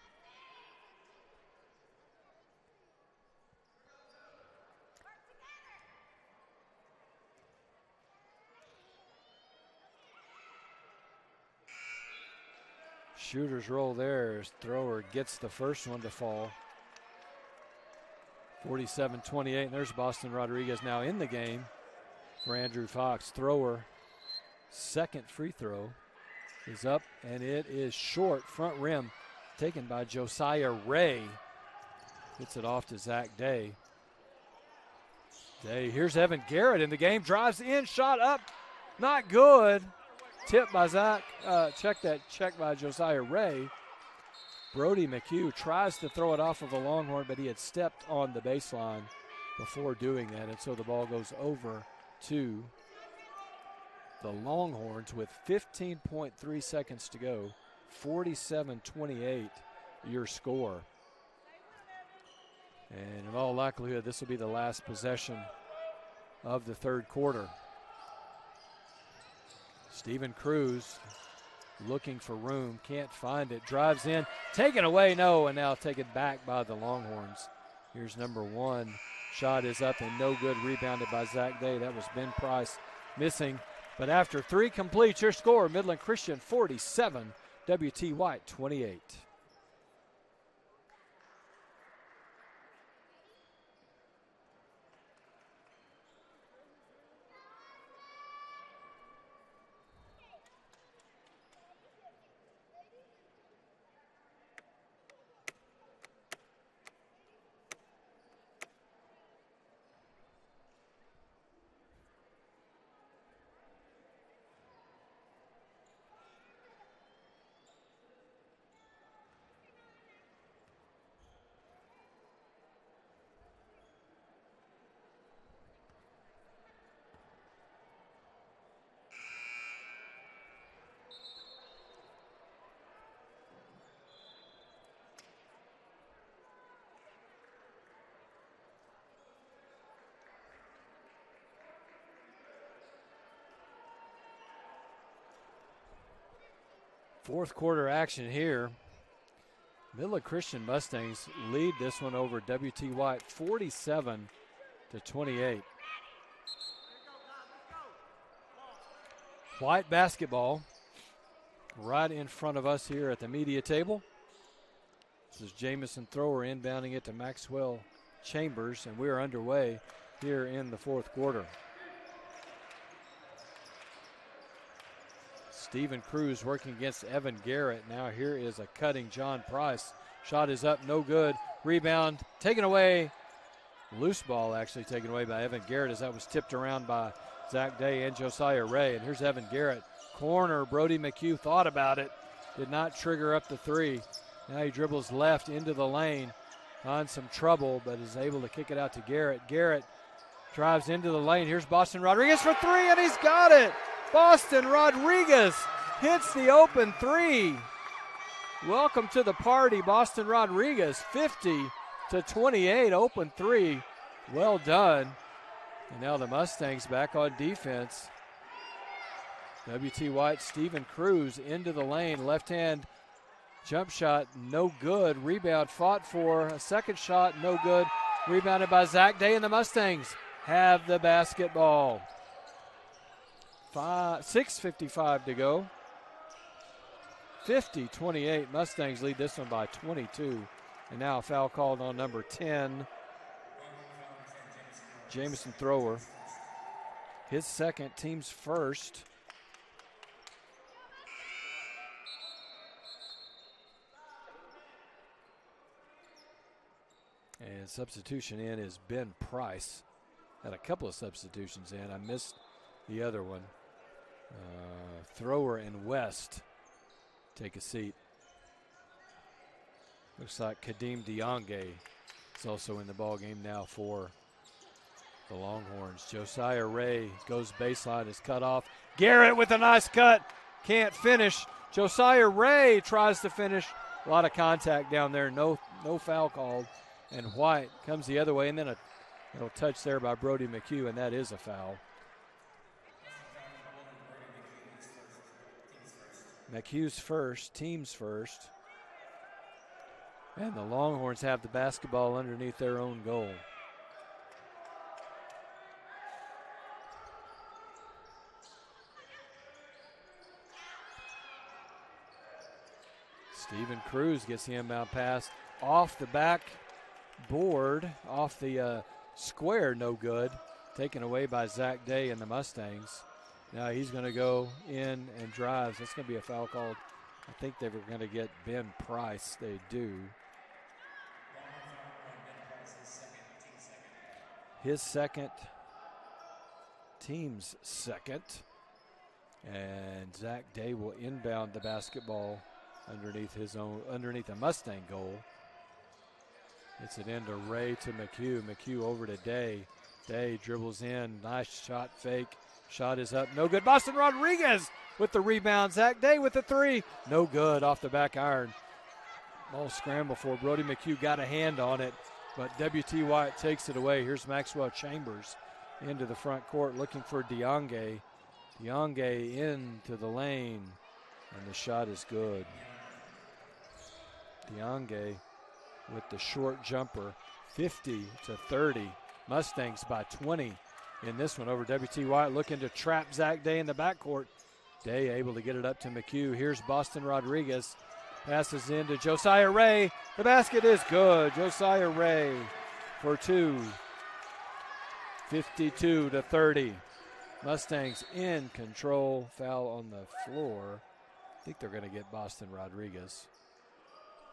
Shooter's roll there as Thrower gets the first one to fall. 47-28, and there's Boston Rodriguez now in the game for Andrew Fox. Thrower, second free throw. is up, and it is short. Front rim taken by Josiah Ray. Gets it off to Zach Day. Here's Evan Garrett in the game. Drives in, shot up. Not good. Tipped by Zach. Check by Josiah Ray. Brody McHugh tries to throw it off of a Longhorn, but he had stepped on the baseline before doing that, and so the ball goes over to the Longhorns with 15.3 seconds to go. 47-28 your score. And in all likelihood, this will be the last possession of the third quarter. Stephen Cruz looking for room, can't find it, drives in, taken away, no, and now taken back by the Longhorns. Here's number one. Shot is up and no good, rebounded by Zach Day. That was Ben Price missing. But after three completes, your score, Midland Christian 47, W.T. White 28. Fourth quarter action here. Midland Christian Mustangs lead this one over W.T. White 47-28. White basketball right in front of us here at the media table. This is Jamison Thrower inbounding it to Maxwell Chambers, and we are underway here in the fourth quarter. Stephen Cruz working against Evan Garrett. Now here is a cutting John Price. Shot is up, no good. Rebound taken away. Loose ball actually taken away by Evan Garrett as that was tipped around by Zach Day and Josiah Ray. And here's Evan Garrett. Corner, Brody McHugh thought about it. Did not trigger up the three. Now he dribbles left into the lane. Finds some trouble, but is able to kick it out to Garrett. Garrett drives into the lane. Here's Boston Rodriguez for three, and he's got it. Boston Rodriguez hits the open three. Welcome to the party, Boston Rodriguez. 50-28, open three. Well done. And now the Mustangs back on defense. W.T. White, Stephen Cruz into the lane. Left hand jump shot, no good. Rebound fought for. A second shot, no good. Rebounded by Zach Day, and the Mustangs have the basketball. 6:55 to go. 50-28. Mustangs lead this one by 22. And now a foul called on number 10, Jamison Thrower. His second, team's first. And substitution in is Ben Price. Had a couple of substitutions in. I missed the other one. Thrower and West take a seat. Looks like Kadeem Diange is also in the ball game now for the Longhorns. Josiah Ray goes baseline, is cut off. Garrett with a nice cut, can't finish. Josiah Ray tries to finish. A lot of contact down there, no foul called. And White comes the other way, and then a little touch there by Brody McHugh, and that is a foul. McHugh's first, team's first. And the Longhorns have the basketball underneath their own goal. Stephen Cruz gets the inbound pass off the back board, off the square, no good. Taken away by Zach Day and the Mustangs. Now he's going to go in and drives. That's going to be a foul called. I think they were going to get Ben Price. They do. His second, team's second. And Zach Day will inbound the basketball underneath the Mustang goal. It's it into Ray to McHugh. McHugh over to Day. Day dribbles in. Nice shot fake. Shot is up. No good. Boston Rodriguez with the rebound. Zach Day with the three. No good off the back iron. Ball scramble for Brody McHugh. Got a hand on it, but W.T. White takes it away. Here's Maxwell Chambers into the front court looking for Diange. Diange into the lane, and the shot is good. Diange with the short jumper, 50-30. Mustangs by 20 in this one over W.T. White, looking to trap Zach Day in the backcourt. Day able to get it up to McHugh. Here's Boston Rodriguez. Passes in to Josiah Ray. The basket is good. Josiah Ray for two. 52-30. Mustangs in control. Foul on the floor. I think they're going to get Boston Rodriguez.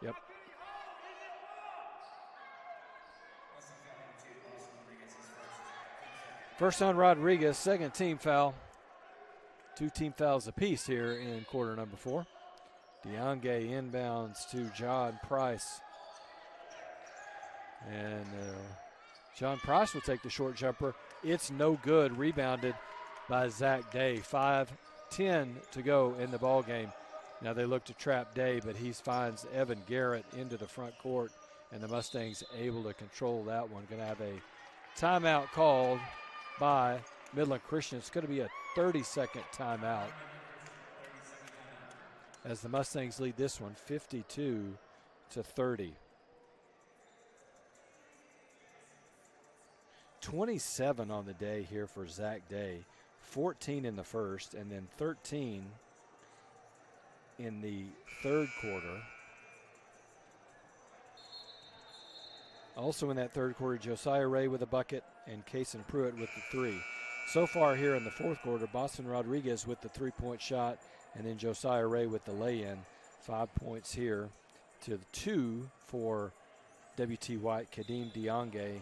Yep. First on Rodriguez, second team foul. Two team fouls apiece here in quarter number 4. Diange inbounds to John Price. And John Price will take the short jumper. It's no good. Rebounded by Zach Day. 5:10 to go in the ball game. Now they look to trap Day, but he finds Evan Garrett into the front court, and the Mustangs able to control that one. Going to have a timeout called by Midland Christian. It's going to be a 30-second timeout as the Mustangs lead this one 52-30. 27 on the day here for Zach Day. 14 in the first, and then 13 in the third quarter. Also in that third quarter, Josiah Ray with a bucket and Kason Pruitt with the three. So far here in the fourth quarter, Boston Rodriguez with the three-point shot, and then Josiah Ray with the lay-in. 5 points here to the 2 for W.T. White. Kadeem Diange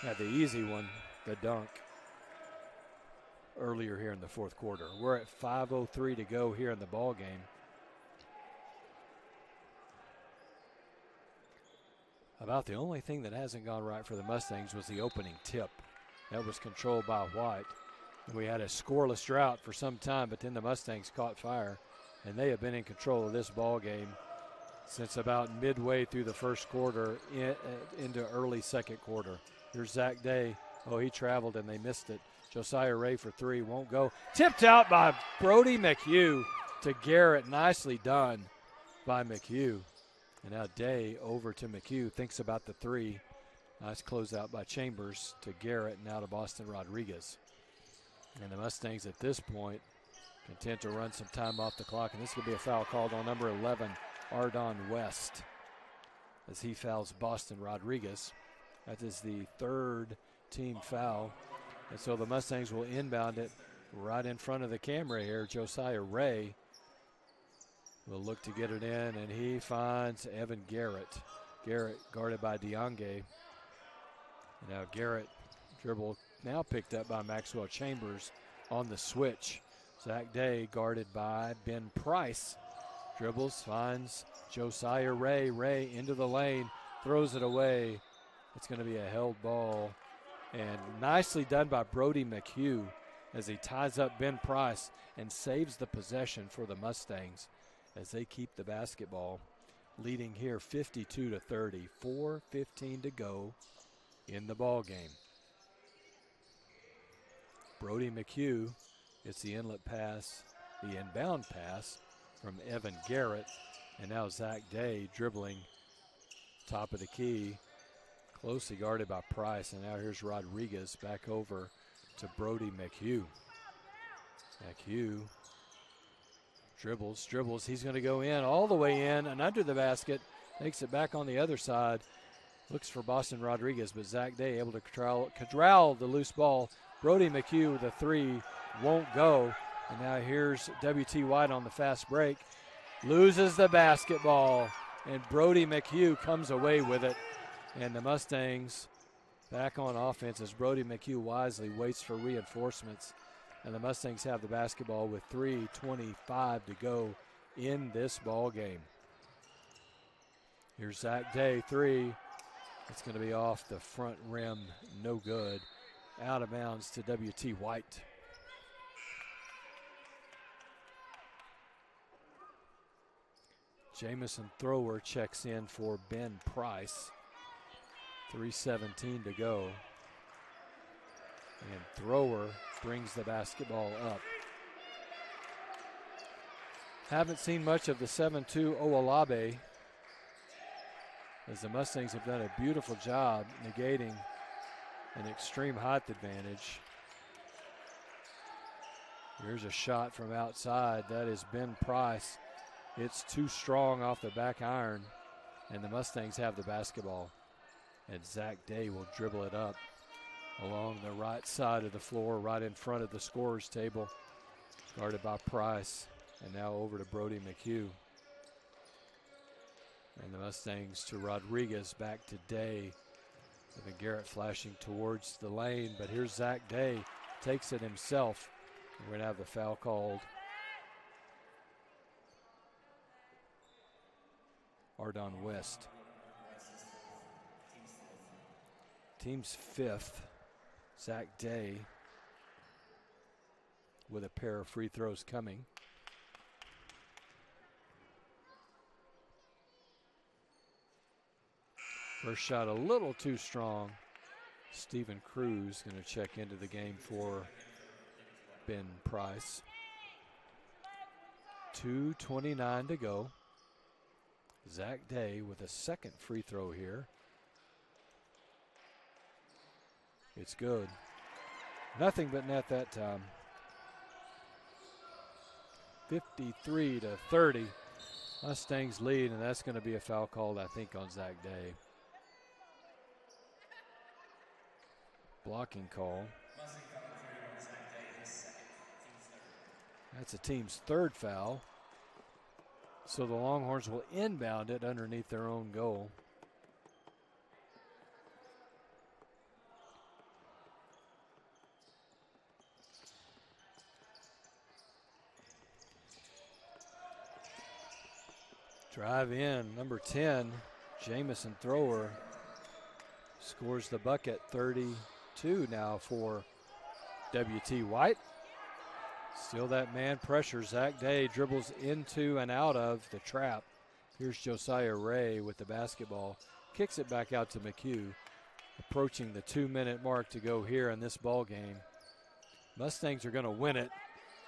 had the easy one, the dunk, earlier here in the fourth quarter. We're at 5:03 to go here in the ball game. About the only thing that hasn't gone right for the Mustangs was the opening tip. That was controlled by White. We had a scoreless drought for some time, but then the Mustangs caught fire, and they have been in control of this ball game since about midway through the first quarter into early second quarter. Here's Zach Day. Oh, he traveled and they missed it. Josiah Ray for three, won't go. Tipped out by Brody McHugh to Garrett. Nicely done by McHugh. And now Day over to McHugh, thinks about the three. Nice closeout by Chambers to Garrett, now to Boston Rodriguez. And the Mustangs at this point content to run some time off the clock, and this will be a foul called on number 11, Ardon West, as he fouls Boston Rodriguez. That is the third team foul. And so the Mustangs will inbound it right in front of the camera here. Josiah Ray will look to get it in, and he finds Evan Garrett. Garrett guarded by Diange. Now Garrett dribble now picked up by Maxwell Chambers on the switch. Zach Day guarded by Ben Price. Dribbles, finds Josiah Ray. Ray into the lane, throws it away. It's going to be a held ball. And nicely done by Brody McHugh as he ties up Ben Price and saves the possession for the Mustangs as they keep the basketball, leading here 52-30. 4:15 to go in the ball game. Brody McHugh gets the inlet pass, the inbound pass from Evan Garrett, and now Zach Day dribbling top of the key, closely guarded by Price, and now here's Rodriguez back over to Brody McHugh. McHugh dribbles, he's going to go in, all the way in and under the basket, takes it back on the other side, looks for Boston Rodriguez, but Zach Day able to corral the loose ball Brody McHugh with a three won't go. And now here's W.T. White on the fast break. Loses the basketball, and Brody McHugh comes away with it. And the Mustangs back on offense as Brody McHugh wisely waits for reinforcements. And the Mustangs have the basketball with 3:25 to go in this ball game. Here's Zach Day, three. It's going to be off the front rim, no good. Out of bounds to W.T. White. Jamison Thrower checks in for Ben Price. 3:17 to go. And Thrower brings the basketball up. Haven't seen much of the 7-2 Owolabe, as the Mustangs have done a beautiful job negating an extreme height advantage. Here's a shot from outside. That is Ben Price. It's too strong off the back iron, and the Mustangs have the basketball. And Zach Day will dribble it up along the right side of the floor, right in front of the scorer's table, guarded by Price. And now over to Brody McHugh. And the Mustangs to Rodriguez, back to Day. With Garrett flashing towards the lane, but here's Zach Day, takes it himself. We're going to have the foul called. Ardon West. Team's fifth. Zach Day with a pair of free throws coming. First shot a little too strong. Stephen Cruz going to check into the game for Ben Price. 2:29 to go. Zach Day with a second free throw here. It's good. Nothing but net that time. 53-30. Mustangs lead, and that's going to be a foul called, I think, on Zach Day. Blocking call. That's a team's third foul. So the Longhorns will inbound it underneath their own goal. Drive in, number 10, Jamison Thrower scores the bucket. 32 now for W.T. White. Still that man pressure. Zach Day dribbles into and out of the trap. Here's Josiah Ray with the basketball. Kicks it back out to McHugh. Approaching the 2-minute mark to go here in this ball game. Mustangs are going to win it.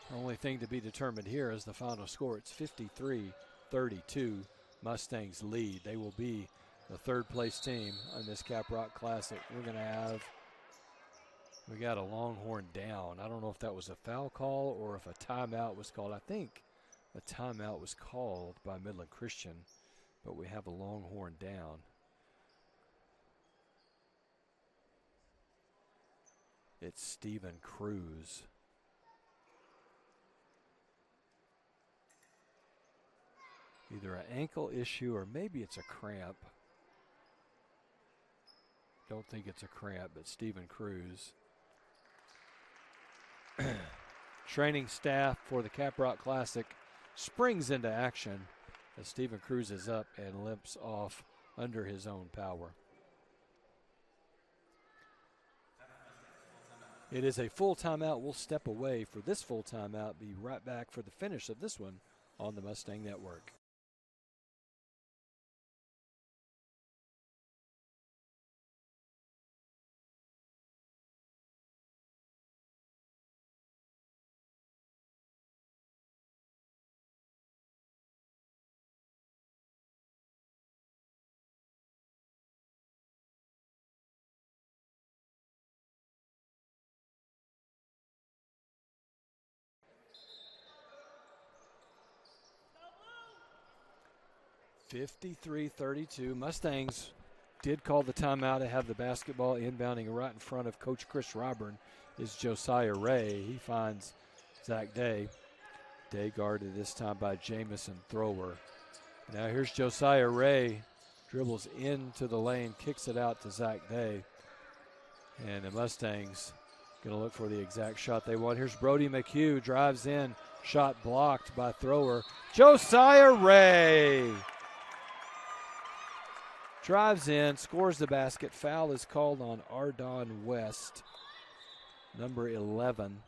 The only thing to be determined here is the final score. It's 53-32. Mustangs lead. They will be the third place team on this Caprock Classic. We got a Longhorn down. I don't know if that was a foul call or if a timeout was called. I think a timeout was called by Midland Christian, but we have a Longhorn down. It's Stephen Cruz. Either an ankle issue or maybe it's a cramp. Don't think it's a cramp, but Stephen Cruz. Training staff for the Caprock Classic springs into action as Stephen Cruz is up and limps off under his own power. It is a full timeout. We'll step away for this full timeout. Be right back for the finish of this one on the Mustang Network. (53-32). Mustangs did call the timeout to have the basketball inbounding right in front of Coach Chris Robern is Josiah Ray. He finds Zach Day. Day guarded this time by Jamison Thrower. Now here's Josiah Ray. Dribbles into the lane, kicks it out to Zach Day. And the Mustangs going to look for the exact shot they want. Here's Brody McHugh, drives in, shot blocked by Thrower. Josiah Ray drives in, scores the basket. Foul is called on Ardon West, number 11.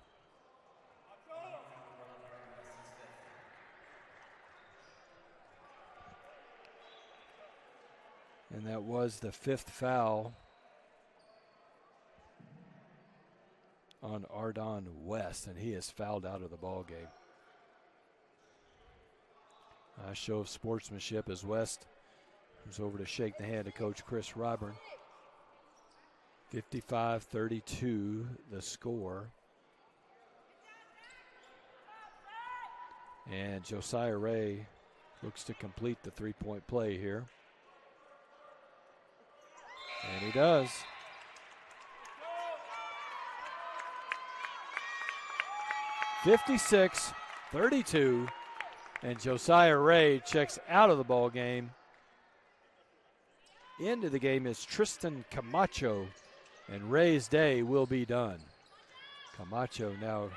And that was the 5th foul on Ardon West, and he is fouled out of the ball game. A show of sportsmanship as West comes over to shake the hand of Coach Chris Robern. 55-32 the score. And Josiah Ray looks to complete the three-point play here. And he does. (56-32), and Josiah Ray checks out of the ball game. Into the game is Tristan Camacho, and Ray's day will be done. Camacho now,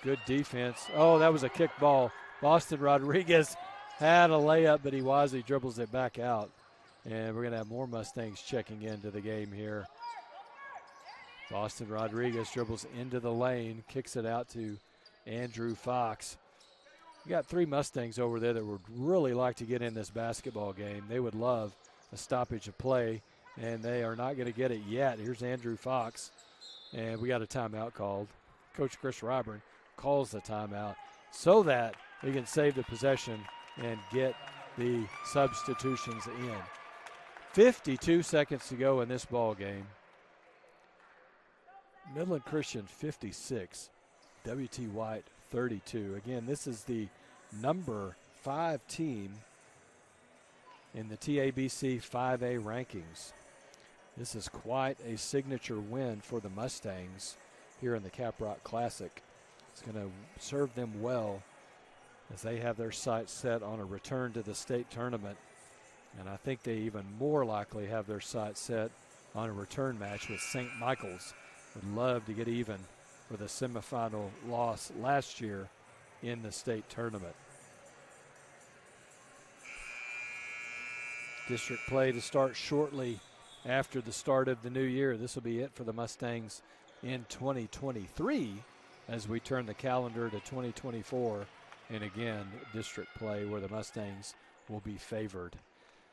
good defense. Oh, that was a kick ball. Boston Rodriguez had a layup, but he wisely dribbles it back out. And we're going to have more Mustangs checking into the game here. Boston Rodriguez dribbles into the lane, kicks it out to Andrew Fox. You got 3 Mustangs over there that would really like to get in this basketball game. They would love a stoppage of play, and they are not going to get it yet. Here's Andrew Fox, and we got a timeout called. Coach Chris Robern calls the timeout so that we can save the possession and get the substitutions in. 52 seconds to go in this ball game. Midland Christian 56, W.T. White 32. Again, this is the number 5 team in the TABC 5A rankings. This is quite a signature win for the Mustangs here in the Caprock Classic. It's going to serve them well as they have their sights set on a return to the state tournament. And I think they even more likely have their sights set on a return match with St. Michael's. Would love to get even for the semifinal loss last year in the state tournament. District play to start shortly after the start of the new year. This will be it for the Mustangs in 2023 as we turn the calendar to 2024. And again, district play where the Mustangs will be favored.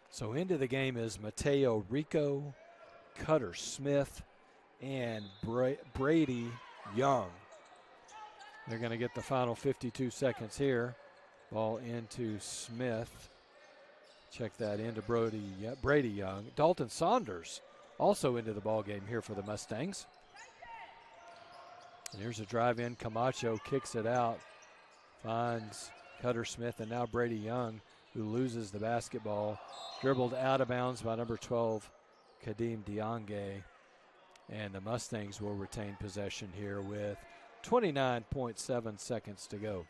So into the game is Mateo Rico, Cutter Smith, and Brady Young. They're going to get the final 52 seconds here. Ball into Smith. Check that into Brady Young. Dalton Saunders also into the ball game here for the Mustangs. And here's a drive in. Camacho kicks it out. Finds Cutter Smith, and now Brady Young, who loses the basketball. Dribbled out of bounds by number 12, Kadeem Diange. And the Mustangs will retain possession here with 29.7 seconds to go.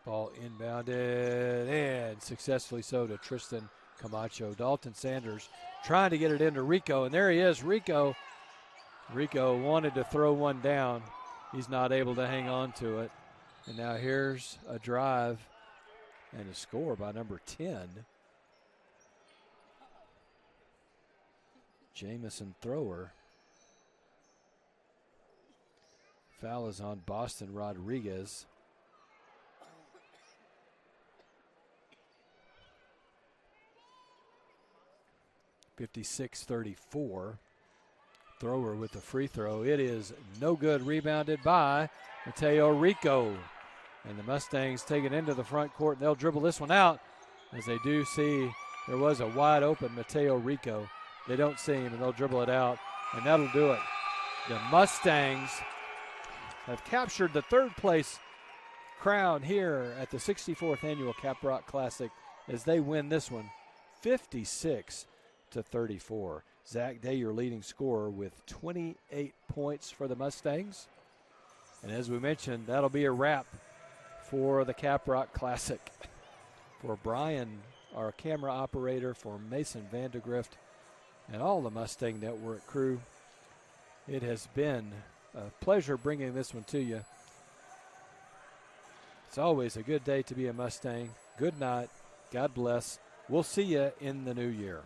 Ball inbounded and successfully so to Tristan Camacho. Dalton Sanders trying to get it into Rico, and there he is, Rico. Rico wanted to throw one down. He's not able to hang on to it. And now here's a drive and a score by number 10. Jamison Thrower. Foul is on Boston Rodriguez. (56-34). Thrower with the free throw. It is no good. Rebounded by Mateo Rico. And the Mustangs take it into the front court, and they'll dribble this one out as they do see there was a wide open Mateo Rico. They don't see him, and they'll dribble it out, and that'll do it. The Mustangs have captured the third place crown here at the 64th annual Caprock Classic as they win this one 56-34. Zach Day, your leading scorer, with 28 points for the Mustangs. And as we mentioned, that'll be a wrap for the Caprock Classic. For Brian, our camera operator, for Mason Vandegrift, and all the Mustang Network crew, it has been a pleasure bringing this one to you. It's always a good day to be a Mustang. Good night. God bless. We'll see you in the new year.